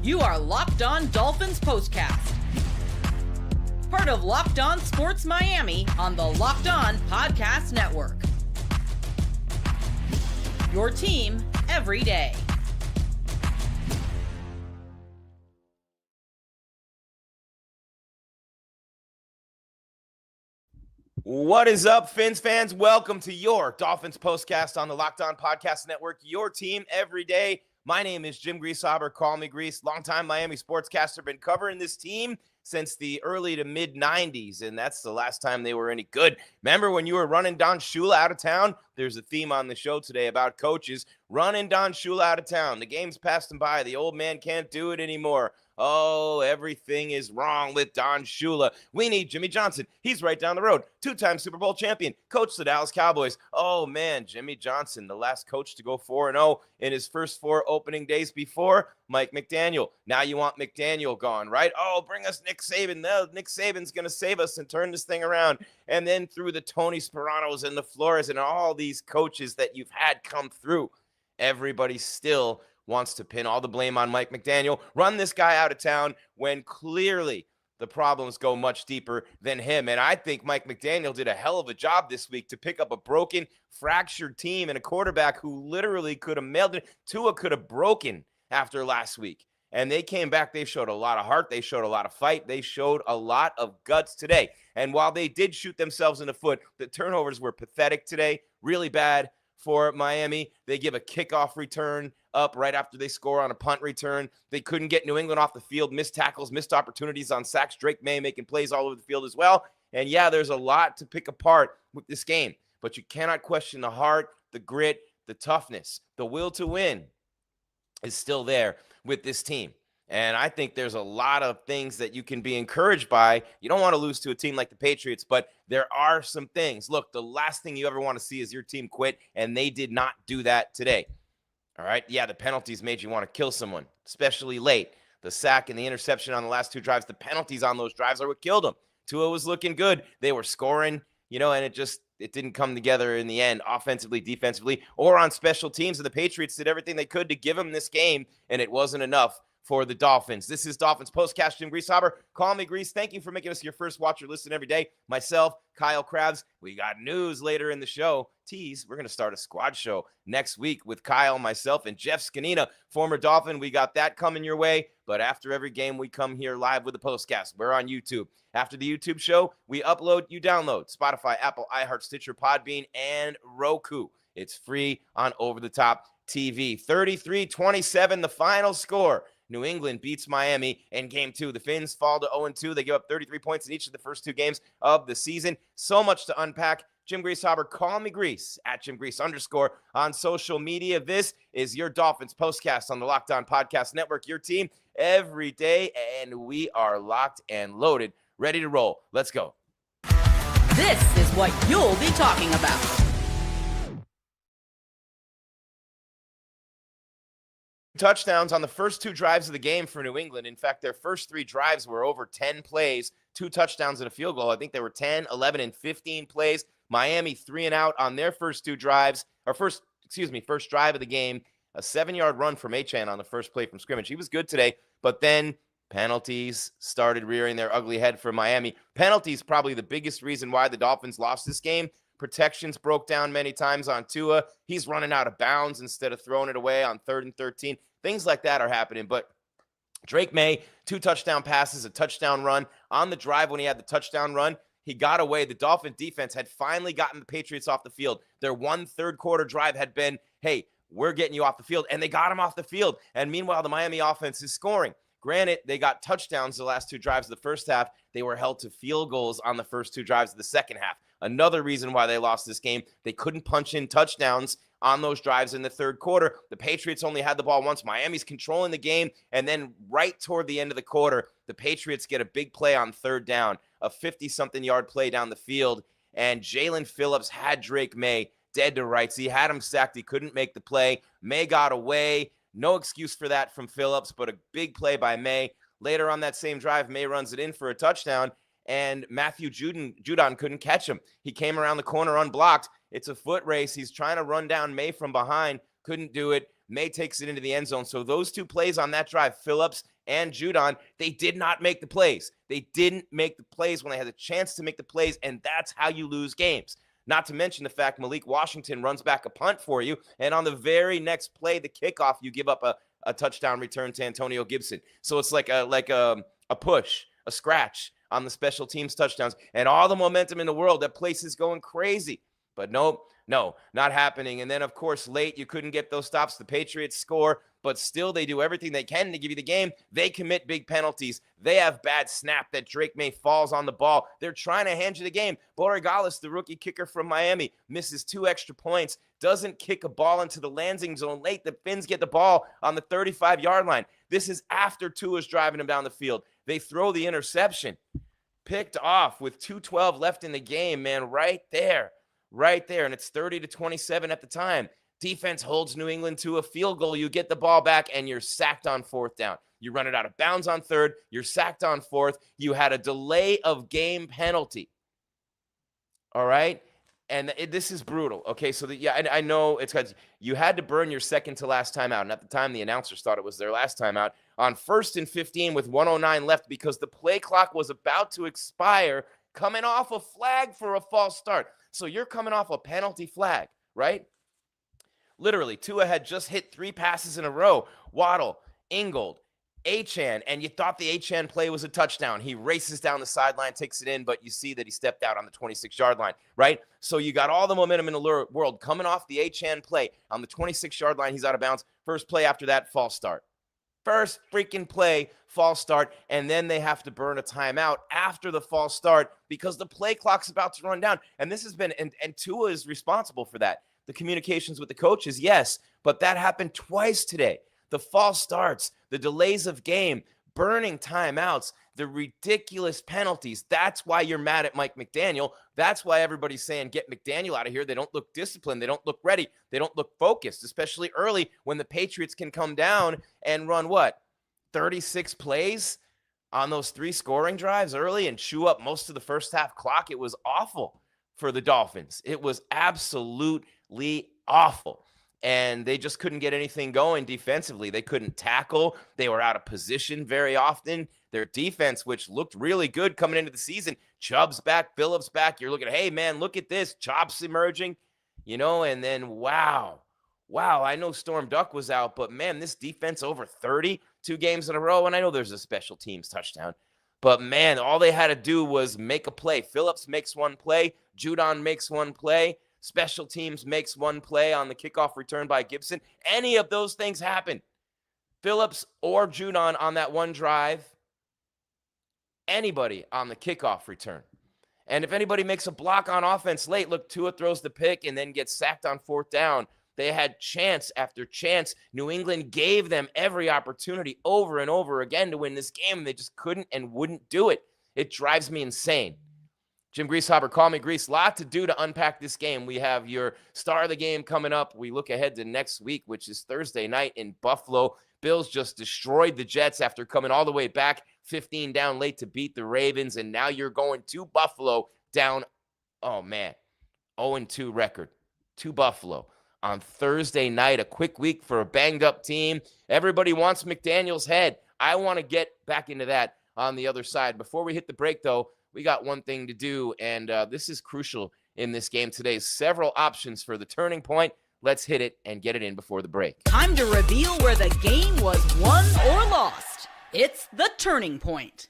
You are Locked On Dolphins POSTCAST. Part of Locked On Sports Miami on the Locked On Podcast Network. Your team every day. What is up, Fins fans? Welcome to your Dolphins POSTCAST on the Locked On Podcast Network, your team every day. My name is Jim Greasehaber. Call me Grease. Longtime Miami sportscaster. Been covering this team since the early to mid-90s, and that's the last time they were any good. Remember when you were running Don Shula out of town? There's a theme on the show today about coaches running Don Shula out of town. The game's passed him by. The old man can't do it anymore. Oh, everything is wrong with Don Shula. We need Jimmy Johnson. He's right down the road. Two-time Super Bowl champion. Coached the Dallas Cowboys. Oh, man, Jimmy Johnson, the last coach to go 4-0 in his first 4 opening days before Mike McDaniel. Now you want McDaniel gone, right? Oh, bring us Nick Saban. No, Nick Saban's going to save us and turn this thing around. And then through the Tony Speranos and the Flores and all these coaches that you've had come through, everybody still wants to pin all the blame on Mike McDaniel, run this guy out of town when clearly the problems go much deeper than him. And I think Mike McDaniel did a hell of a job this week to pick up a broken, fractured team and a quarterback who literally could have mailed it. Tua could have broken after last week. And they came back. They showed a lot of heart. They showed a lot of fight. They showed a lot of guts today. And while they did shoot themselves in the foot, the turnovers were pathetic today, really bad for Miami. They give a kickoff return up right after they score on a punt return. They couldn't get New England off the field, missed tackles, missed opportunities on sacks. Drake May making plays all over the field as well. And yeah, there's a lot to pick apart with this game, but you cannot question the heart, the grit, the toughness, the will to win is still there with this team. And I think there's a lot of things that you can be encouraged by. You don't want to lose to a team like the Patriots, but there are some things. Look, the last thing you ever want to see is your team quit, and they did not do that today. All right? Yeah, the penalties made you want to kill someone, especially late. The sack and the interception on the last 2 drives, the penalties on those drives are what killed them. Tua was looking good. They were scoring, and it didn't come together in the end, offensively, defensively, or on special teams. And the Patriots did everything they could to give them this game, and it wasn't enough for the Dolphins. This is Dolphins POSTCAST. Jim Greasehaber. Call me Grease. Thank you for making us your first watch or listen every day. Myself, Kyle Krabs. We got news later in the show. Tease, we're going to start a squad show next week with Kyle, myself, and Jeff Scanina, former Dolphin. We got that coming your way. But after every game, we come here live with the POSTCAST. We're on YouTube. After the YouTube show, we upload, you download. Spotify, Apple, iHeart, Stitcher, Podbean, and Roku. It's free on over-the-top TV. 33-27, the final score. New England beats Miami in Game 2. The Fins fall to 0-2. They give up 33 points in each of the first 2 games of the season. So much to unpack. Jim Greasehaber, call me Grease, at Jim Grease _ on social media. This is your Dolphins POSTCAST on the Locked On Podcast Network, your team every day, and we are locked and loaded, ready to roll. Let's go. This is what you'll be talking about. Touchdowns on the first 2 drives of the game for New England. In fact, their first 3 drives were over 10 plays, 2 touchdowns and a field goal. I think they were 10, 11, and 15 plays. Miami 3 and out on their first 2 drives, first drive of the game. A 7-yard run from Achane on the first play from scrimmage. He was good today, but then penalties started rearing their ugly head for Miami. Penalties probably the biggest reason why the Dolphins lost this game. Protections broke down many times on Tua. He's running out of bounds instead of throwing it away on 3rd and 13. Things like that are happening. But Drake May, 2 touchdown passes, a touchdown run. On the drive when he had the touchdown run, he got away. The Dolphin defense had finally gotten the Patriots off the field. Their 1 third-quarter drive had been, hey, we're getting you off the field. And they got him off the field. And meanwhile, the Miami offense is scoring. Granted, they got touchdowns the last 2 drives of the first half. They were held to field goals on the first 2 drives of the second half. Another reason why they lost this game, they couldn't punch in touchdowns on those drives in the third quarter. The Patriots only had the ball once. Miami's controlling the game. And then right toward the end of the quarter, the Patriots get a big play on 3rd down, a 50-something yard play down the field. And Jalen Phillips had Drake May dead to rights. He had him sacked. He couldn't make the play. May got away. No excuse for that from Phillips, but a big play by May. Later on that same drive, May runs it in for a touchdown, and Matthew Judon couldn't catch him. He came around the corner unblocked. It's a foot race. He's trying to run down May from behind. Couldn't do it. May takes it into the end zone. So those 2 plays on that drive, Phillips and Judon, they did not make the plays. They didn't make the plays when they had a chance to make the plays, and that's how you lose games. Not to mention the fact Malik Washington runs back a punt for you, and on the very next play, the kickoff, you give up a touchdown return to Antonio Gibson. So it's like a push, a scratch on the special teams touchdowns, and all the momentum in the world. That place is going crazy. But nope, no, not happening. And then, of course, late, you couldn't get those stops. The Patriots score, but still they do everything they can to give you the game. They commit big penalties. They have bad snap that Drake May falls on the ball. They're trying to hand you the game. Borragales, the rookie kicker from Miami, misses 2 extra points, doesn't kick a ball into the landing zone late. The Finns get the ball on the 35-yard line. This is after Tua's driving them down the field. They throw the interception. Picked off with 2:12 left in the game, man, right there. And it's 30-27 at the time. Defense holds New England to a field goal. You get the ball back, and you're sacked on 4th down. You run it out of bounds on 3rd. You're sacked on 4th. You had a delay of game penalty. All right? And this is brutal. Okay, so I know it's because you had to burn your second to last timeout. And at the time, the announcers thought it was their last timeout on 1st and 15 with 1:09 left because the play clock was about to expire, coming off a flag for a false start. So you're coming off a penalty flag, right? Literally, Tua had just hit 3 passes in a row. Waddle, Ingold, Achane, and you thought the Achane play was a touchdown. He races down the sideline, takes it in, but you see that he stepped out on the 26-yard line, right? So you got all the momentum in the world coming off the Achane play. On the 26-yard line, he's out of bounds. First play after that, false start. First freaking play, false start, and then they have to burn a timeout after the false start because the play clock's about to run down. And this has been, and Tua is responsible for that. The communications with the coaches, yes, but that happened twice today. The false starts, the delays of game, burning timeouts, the ridiculous penalties. That's why you're mad at Mike McDaniel. That's why everybody's saying, get McDaniel out of here. They don't look disciplined. They don't look ready. They don't look focused, especially early when the Patriots can come down and run 36 plays on those 3 scoring drives early and chew up most of the first half clock. It was awful for the Dolphins. It was absolutely awful. And they just couldn't get anything going defensively. They couldn't tackle. They were out of position very often. Their defense, which looked really good coming into the season, Chubb's back, Phillips back. You're looking, hey, man, look at this. Chops emerging, and then, wow, I know Storm Duck was out, but, man, this defense over 32 games in a row, and I know there's a special teams touchdown, but, man, all they had to do was make a play. Phillips makes 1 play. Judon makes 1 play. Special teams makes 1 play on the kickoff return by Gibson. Any of those things happen. Phillips or Judon on that 1 drive. Anybody on the kickoff return. And if anybody makes a block on offense late, look, Tua throws the pick and then gets sacked on 4th down. They had chance after chance. New England gave them every opportunity over and over again to win this game. They just couldn't and wouldn't do it. It drives me insane. Jim Greasehaber, call me Grease. Lot to do to unpack this game. We have your star of the game coming up. We look ahead to next week, which is Thursday night in Buffalo. Bills just destroyed the Jets after coming all the way back 15 down late to beat the Ravens. And now you're going to Buffalo down, 0-2 record to Buffalo on Thursday night. A quick week for a banged-up team. Everybody wants McDaniel's head. I want to get back into that on the other side. Before we hit the break, though, we got one thing to do, and this is crucial in this game today. Several options for the turning point. Let's hit it and get it in before the break. Time to reveal where the game was won or lost. It's the turning point.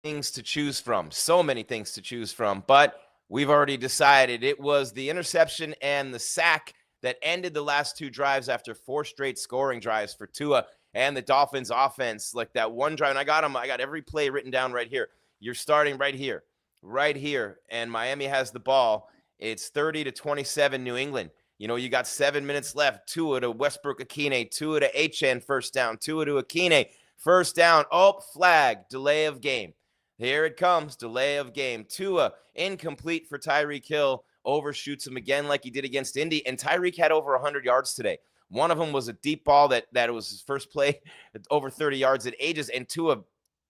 Things to choose from. So many things to choose from, but we've already decided it was the interception and the sack that ended the last 2 drives after 4 straight scoring drives for Tua and the Dolphins offense. Like that 1 drive, and I got every play written down right here. You're starting right here, and Miami has the ball. It's 30-27 New England. You got 7 minutes left. Tua to Westbrook Achane, Tua to Achane, first down, Tua to Achane, first down. Flag, delay of game. Here it comes, delay of game. Tua, incomplete for Tyreek Hill, overshoots him again like he did against Indy, and Tyreek had over 100 yards today. One of them was a deep ball that was his first play, over 30 yards at ages, and Tua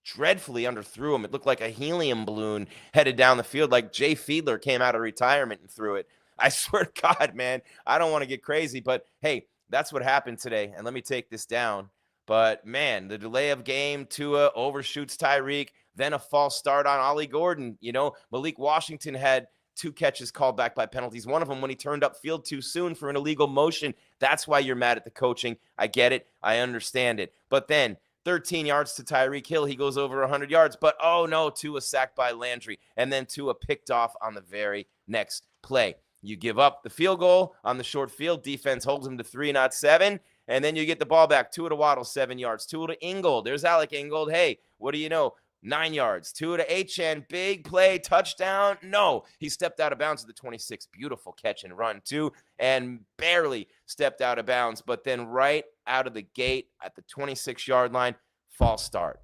dreadfully underthrew him. It looked like a helium balloon headed down the field, like Jay Fiedler came out of retirement and threw it. I swear to God, man, I don't want to get crazy, but hey, that's what happened today. And let me take this down. But man, the delay of game, Tua overshoots Tyreek, then a false start on Ollie Gordon. Malik Washington had 2 catches called back by penalties. One of them when he turned upfield too soon for an illegal motion. That's why you're mad at the coaching. I get it. I understand it. But then 13 yards to Tyreek Hill. He goes over 100 yards. But, oh, no, Tua sacked by Landry. And then Tua picked off on the very next play. You give up the field goal on the short field. Defense holds him to 3, not 7. And then you get the ball back. Tua to Waddle, 7 yards. Tua to Ingold. There's Alec Ingold. Hey, what do you know? 9 yards. Tua to Achane. Big play. Touchdown. No. He stepped out of bounds at the 26. Beautiful catch and run, too. And barely stepped out of bounds. But then right out of the gate at the 26-yard line, false start.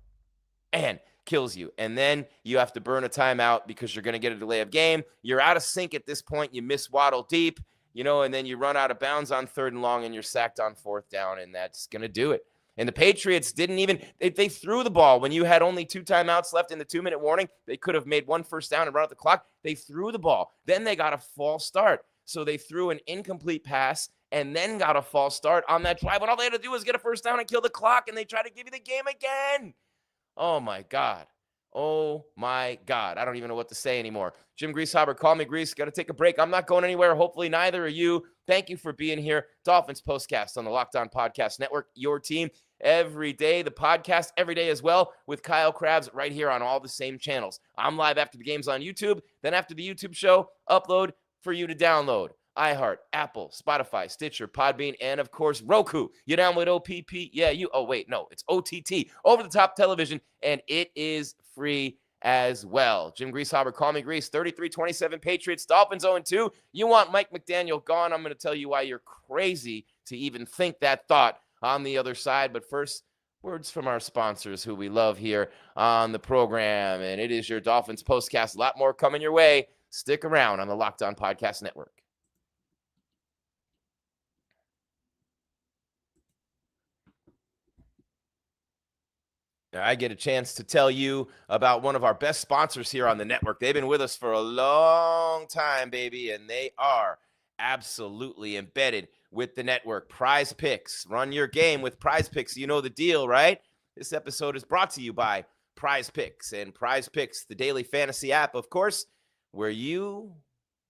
And kills you. And then you have to burn a timeout because you're going to get a delay of game. You're out of sync at this point. You miss Waddle deep, and then you run out of bounds on 3rd and long, and you're sacked on 4th down, and that's going to do it. And the Patriots didn't even they threw the ball when you had only 2 timeouts left in the 2-minute warning. They could have made 1 first down and run out the clock. They threw the ball. Then they got a false start. So they threw an incomplete pass and then got a false start on that drive. When all they had to do was get a first down and kill the clock, and they tried to give you the game again. Oh, my God. Oh, my God. I don't even know what to say anymore. Jim Greasehaber, call me Grease. Got to take a break. I'm not going anywhere. Hopefully, neither are you. Thank you for being here. Dolphins Postcast on the Locked On Podcast Network. Your team every day. The podcast every day as well with Kyle Krabs right here on all the same channels. I'm live after the games on YouTube. Then after the YouTube show, upload for you to download. iHeart, Apple, Spotify, Stitcher, Podbean, and of course, Roku. You down with OPP? Yeah, it's OTT, over-the-top television, and it is free as well. Jim Greasehaber, call me Grease, 33-27 Patriots, Dolphins 0-2. You want Mike McDaniel gone. I'm going to tell you why you're crazy to even think that thought on the other side. But first, words from our sponsors who we love here on the program, and it is your Dolphins Postcast. A lot more coming your way. Stick around on the Locked On Podcast Network. I get a chance to tell you about one of our best sponsors here on the network. They've been with us for a long time, baby, and they are absolutely embedded with the network. Prize Picks. Run your game with Prize Picks. You know the deal, right? This episode is brought to you by Prize Picks. And Prize Picks, the daily fantasy app, of course, where you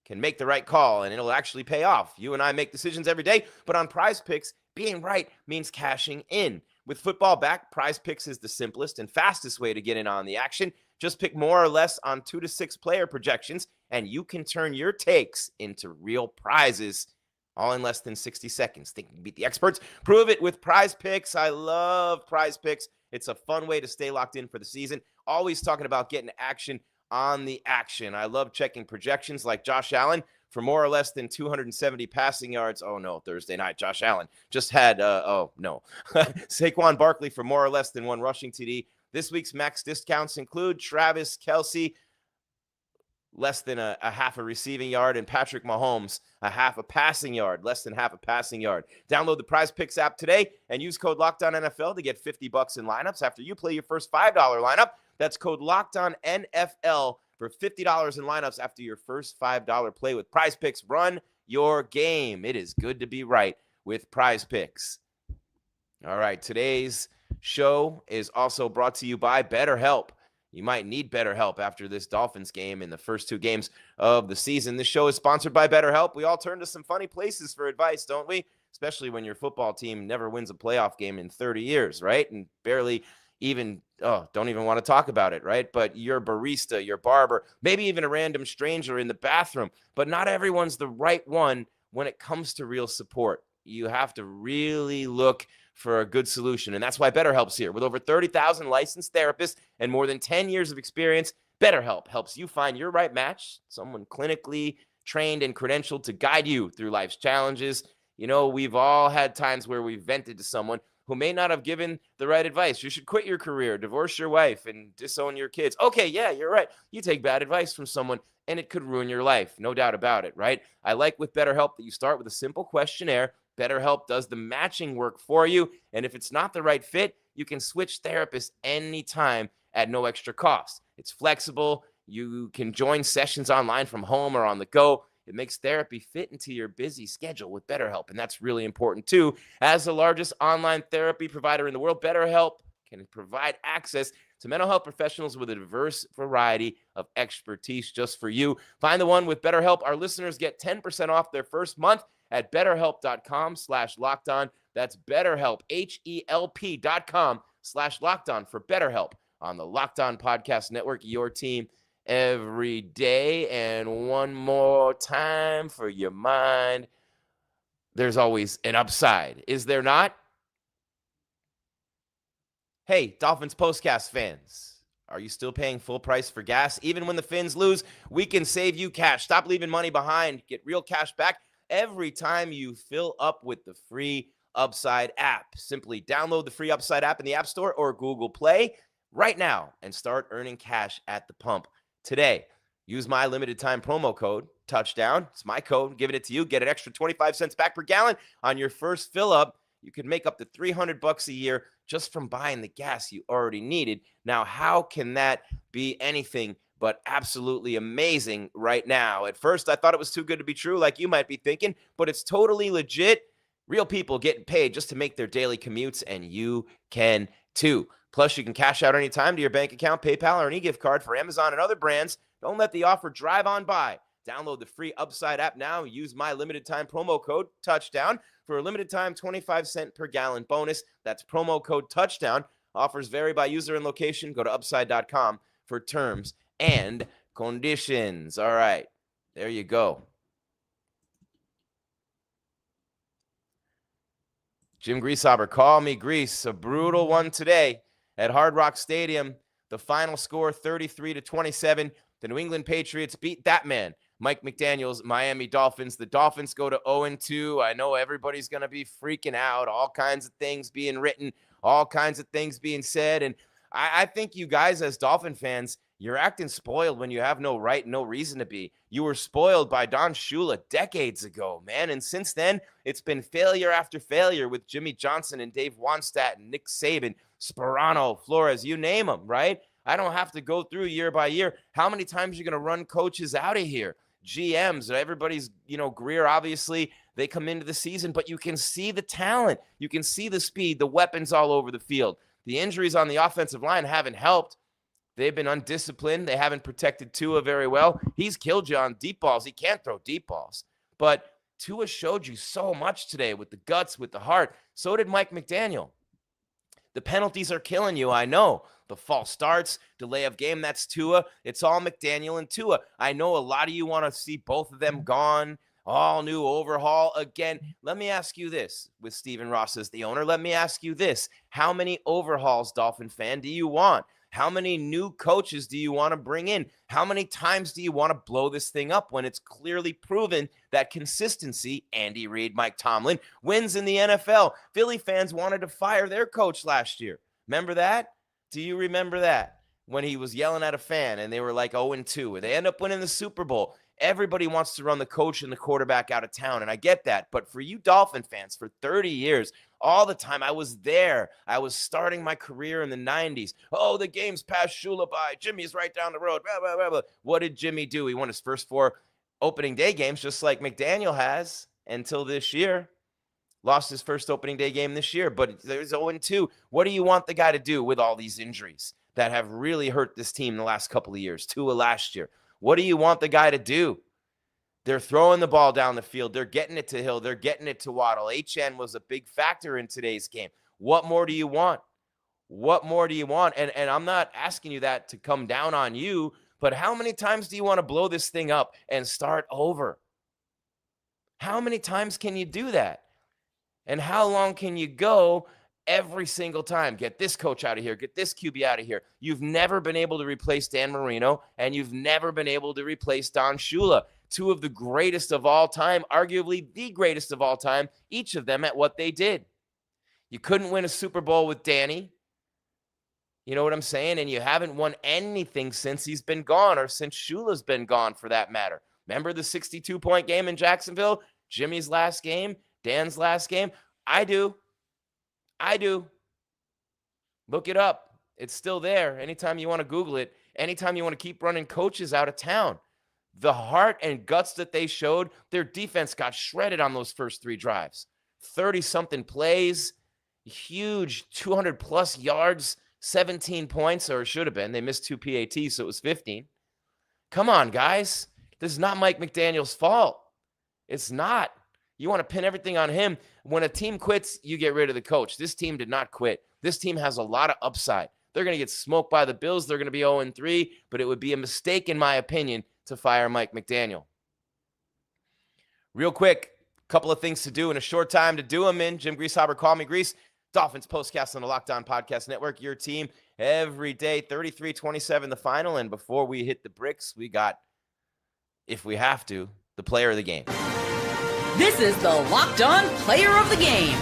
can make the right call, and it'll actually pay off. You and I make decisions every day, but on Prize Picks, being right means cashing in. With football back, Prize Picks is the simplest and fastest way to get in on the action. Just pick more or less on 2 to 6 player projections, and you can turn your takes into real prizes all in less than 60 seconds. Think you can beat the experts? Prove it with Prize Picks. I love Prize Picks. It's a fun way to stay locked in for the season. Always talking about getting action on the action. I love checking projections like Josh Allen for more or less than 270 passing yards. Oh, no, Thursday night. Josh Allen just had, Saquon Barkley for more or less than 1 rushing TD. This week's max discounts include Travis Kelce, less than a half a receiving yard, and Patrick Mahomes, a half a passing yard, less than half a passing yard. Download the Prize Picks app today and use code LOCKEDONNFL to get $50 in lineups after you play your first $5 lineup. That's code LOCKEDONNFL for $50 in lineups after your first $5 play with Prize Picks. Run your game. It is good to be right with Prize Picks. All right, today's show is also brought to you by BetterHelp. You might need BetterHelp after this Dolphins game in the first 2 games of the season. This show is sponsored by BetterHelp. We all turn to some funny places for advice, don't we? Especially when your football team never wins a playoff game in 30 years, right? And barely even, don't even want to talk about it, right? But your barista, your barber, maybe even a random stranger in the bathroom. But not everyone's the right one when it comes to real support. You have to really look for a good solution. And that's why BetterHelp's here. With over 30,000 licensed therapists and more than 10 years of experience, BetterHelp helps you find your right match, someone clinically trained and credentialed to guide you through life's challenges. You know, we've all had times where we've vented to someone who may not have given the right advice. You should quit your career, divorce your wife, and disown your kids. Okay, yeah, you're right. You take bad advice from someone, and it could ruin your life. No doubt about it, right? I like with BetterHelp that you start with a simple questionnaire. BetterHelp does the matching work for you, and if it's not the right fit, you can switch therapists anytime at no extra cost. It's flexible. You can join sessions online from home or on the go. It makes therapy fit into your busy schedule with BetterHelp, and that's really important too. As the largest online therapy provider in the world, BetterHelp can provide access to mental health professionals with a diverse variety of expertise just for you. Find the one with BetterHelp. Our listeners get 10% off their first month at betterhelp.com/lockedon. That's BetterHelp, HELP.com/lockedon for BetterHelp on the Locked On Podcast Network, your team every day. And one more time for your mind, there's always an upside, is there not? Hey, Dolphins Postcast fans, are you still paying full price for gas? Even when the Fins lose, we can save you cash. Stop leaving money behind. Get real cash back every time you fill up with the free Upside app. Simply download the free Upside app in the App Store or Google Play right now and start earning cash at the pump today. Use my limited time promo code, Touchdown. It's my code. Giving it to you. Get an extra 25 cents back per gallon on your first fill up. You could make up to $300 a year just from buying the gas you already needed. Now, how can that be anything but absolutely amazing right now? At first, I thought it was too good to be true, like you might be thinking, but it's totally legit. Real people getting paid just to make their daily commutes, and you can too. Plus, you can cash out anytime to your bank account, PayPal, or an e-gift card for Amazon and other brands. Don't let the offer drive on by. Download the free Upside app now. Use my limited time promo code Touchdown for a limited time 25-cent per gallon bonus. That's promo code Touchdown. Offers vary by user and location. Go to upside.com for terms and conditions. All right, there you go. Jim Greasehaber, call me Grease. A brutal one today at Hard Rock Stadium. The final score 33-27. The New England Patriots beat that man, Mike McDaniel's Miami Dolphins. The Dolphins go to 0-2. I know everybody's going to be freaking out. All kinds of things being written, all kinds of things being said. And I think you guys as Dolphin fans, you're acting spoiled when you have no right, no reason to be. You were spoiled by Don Shula decades ago, man. And since then, it's been failure after failure with Jimmy Johnson and Dave Wannstedt and Nick Saban, Sperano, Flores, you name them, right? I don't have to go through year by year. How many times are you going to run coaches out of here? GMs, everybody's, Greer, obviously, they come into the season, but you can see the talent. You can see the speed, the weapons all over the field. The injuries on the offensive line haven't helped. They've been undisciplined. They haven't protected Tua very well. He's killed you on deep balls. He can't throw deep balls. But Tua showed you so much today with the guts, with the heart. So did Mike McDaniel. The penalties are killing you, I know. The false starts, delay of game, that's Tua. It's all McDaniel and Tua. I know a lot of you want to see both of them gone. All new overhaul again. Let me ask you this, with Stephen Ross as the owner. Let me ask you this. How many overhauls, Dolphin fan, do you want? How many new coaches do you want to bring in? How many times do you want to blow this thing up when it's clearly proven that consistency, Andy Reid, Mike Tomlin, wins in the NFL? Philly fans wanted to fire their coach last year. Remember that? Do you remember that? When he was yelling at a fan and they were like 0-2. They end up winning the Super Bowl. Everybody wants to run the coach and the quarterback out of town, and I get that. But for you Dolphin fans, for 30 years, all the time, I was there. I was starting my career in the 90s. Oh, the game's passed Shula by. Jimmy's right down the road. Blah, blah, blah, blah. What did Jimmy do? He won his first 4 opening day games, just like McDaniel has until this year. Lost his first opening day game this year, but there's 0-2. What do you want the guy to do with all these injuries that have really hurt this team the last couple of years? Tua last year. What do you want the guy to do? They're throwing the ball down the field. They're getting it to Hill. They're getting it to Waddle. Achane was a big factor in today's game. What more do you want? What more do you want? And I'm not asking you that to come down on you, but how many times do you want to blow this thing up and start over? How many times can you do that? And how long can you go every single time? Get this coach out of here. Get this QB out of here. You've never been able to replace Dan Marino, and you've never been able to replace Don Shula. 2 of the greatest of all time, arguably the greatest of all time, each of them at what they did. You couldn't win a Super Bowl with Danny. You know what I'm saying? And you haven't won anything since he's been gone, or since Shula's been gone for that matter. Remember the 62-point game in Jacksonville? Jimmy's last game? Dan's last game? I do. Look it up. It's still there. Anytime you want to Google it, anytime you want to keep running coaches out of town. the heart and guts that they showed, their defense got shredded on those first 3 drives. 30-something plays, huge 200-plus yards, 17 points, or it should have been. They missed 2 PATs, so it was 15. Come on, guys. This is not Mike McDaniel's fault. It's not. You want to pin everything on him. When a team quits, you get rid of the coach. This team did not quit. This team has a lot of upside. They're going to get smoked by the Bills. They're going to be 0-3, but it would be a mistake, in my opinion, to fire Mike McDaniel. Real quick, a couple of things to do in a short time to do them in. Jim Greasehaber, call me Grease. Dolphins postcast on the Locked On Podcast Network. Your team every day, 33-27 the final. And before we hit the bricks, we got, if we have to, the player of the game. This is the Locked On Player of the Game.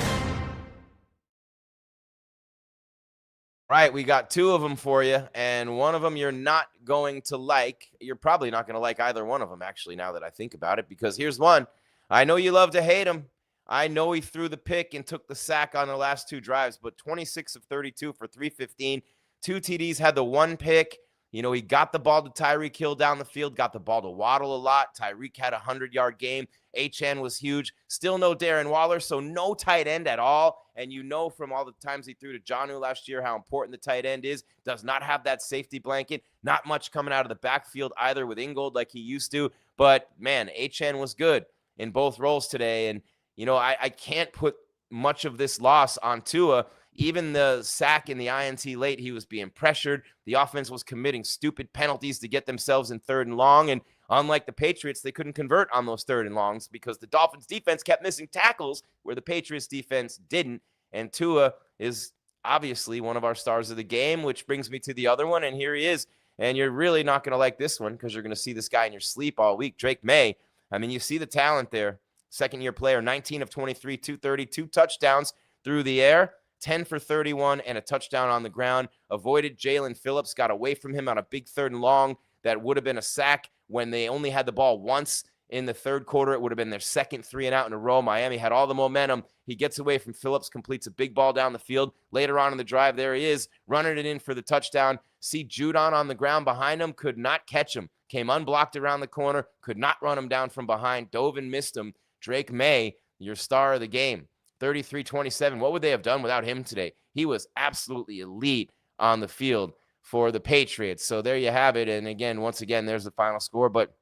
Right, we got 2 of them for you, and one of them you're not going to like. You're probably not going to like either one of them, actually, now that I think about it, because here's one. I know you love to hate him. I know he threw the pick and took the sack on the last 2 drives, but 26 of 32 for 315. 2 TDs, had the 1 pick. You know, he got the ball to Tyreek Hill down the field, got the ball to Waddle a lot. Tyreek had a 100-yard game. Achane was huge. Still no Darren Waller, so no tight end at all. And you know from all the times he threw to Jonnu last year how important the tight end is. Does not have that safety blanket. Not much coming out of the backfield either with Ingold like he used to. But, man, Achane was good in both roles today. And, you know, I can't put much of this loss on Tua. Even the sack in the INT late, he was being pressured. The offense was committing stupid penalties to get themselves in 3rd and long. And unlike the Patriots, they couldn't convert on those 3rd and longs because the Dolphins defense kept missing tackles where the Patriots defense didn't. And Tua is obviously one of our stars of the game, which brings me to the other one. And here he is. And you're really not going to like this one because you're going to see this guy in your sleep all week. Drake May. I mean, you see the talent there. 2nd-year player, 19 of 23, 230, 2 touchdowns through the air. 10 for 31 and a touchdown on the ground. Avoided Jalen Phillips, got away from him on a big 3rd and long. That would have been a sack when they only had the ball once in the 3rd quarter. It would have been their 2nd 3-and-out in a row. Miami had all the momentum. He gets away from Phillips, completes a big ball down the field. Later on in the drive, there he is, running it in for the touchdown. See Judon on the ground behind him, could not catch him. Came unblocked around the corner, could not run him down from behind. Dove and missed him. Drake May, your star of the game. 33-27. What would they have done without him today? He was absolutely elite on the field for the Patriots. So there you have it. And again, once again, there's the final score. But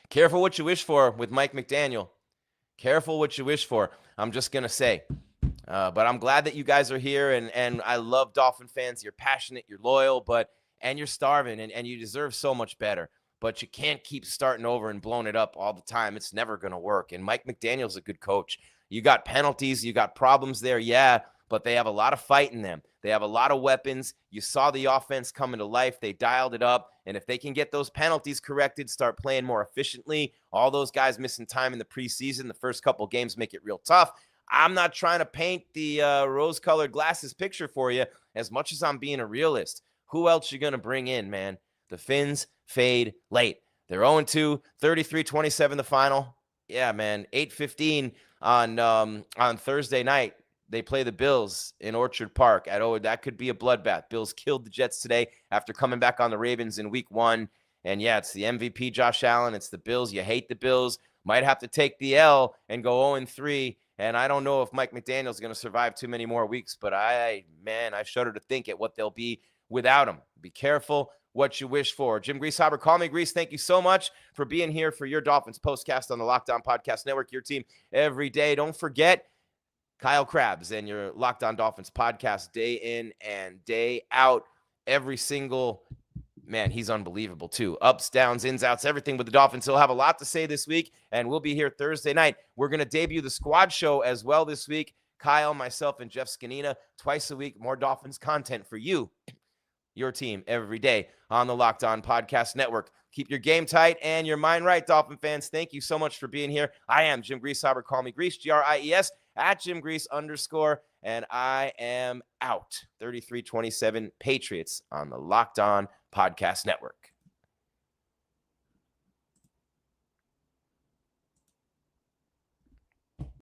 careful what you wish for with Mike McDaniel. Careful what you wish for. I'm just going to say. But I'm glad that you guys are here. And I love Dolphin fans. You're passionate. You're loyal. And you're starving. And you deserve so much better. But you can't keep starting over and blowing it up all the time. It's never going to work. And Mike McDaniel's a good coach. You got penalties, you got problems there, yeah, but they have a lot of fight in them. They have a lot of weapons. You saw the offense come into life. They dialed it up, and if they can get those penalties corrected, start playing more efficiently, all those guys missing time in the preseason, the first couple games make it real tough. I'm not trying to paint the rose-colored glasses picture for you as much as I'm being a realist. Who else you going to bring in, man? The Fins fade late. They're 0-2, 33-27 the final. Yeah, man, 8:15 on Thursday night. They play the Bills in Orchard Park. That could be a bloodbath. Bills killed the Jets today after coming back on the Ravens in week 1. And yeah, it's the MVP Josh Allen. It's the Bills. You hate the Bills. Might have to take the L and go 0-3. And I don't know if Mike McDaniel's going to survive too many more weeks, but I shudder to think at what they'll be without him. Be careful what you wish for. Jim Greasehaber, call me Grease. Thank you so much for being here for your Dolphins postcast on the Locked On Podcast Network, your team every day. Don't forget Kyle Krabs and your Locked On Dolphins podcast day in and day out. Every single, man, he's unbelievable too. Ups, downs, ins, outs, everything with the Dolphins. He'll have a lot to say this week, and we'll be here Thursday night. We're going to debut the squad show as well this week. Kyle, myself, and Jeff Scanina, twice a week, more Dolphins content for you. Your team every day on the Locked On Podcast Network. Keep your game tight and your mind right, Dolphin fans. Thank you so much for being here. I am Jim Greasehaber. Call me Grease, Gries, at Jim Grease _. And I am out. 33-27 Patriots on the Locked On Podcast Network.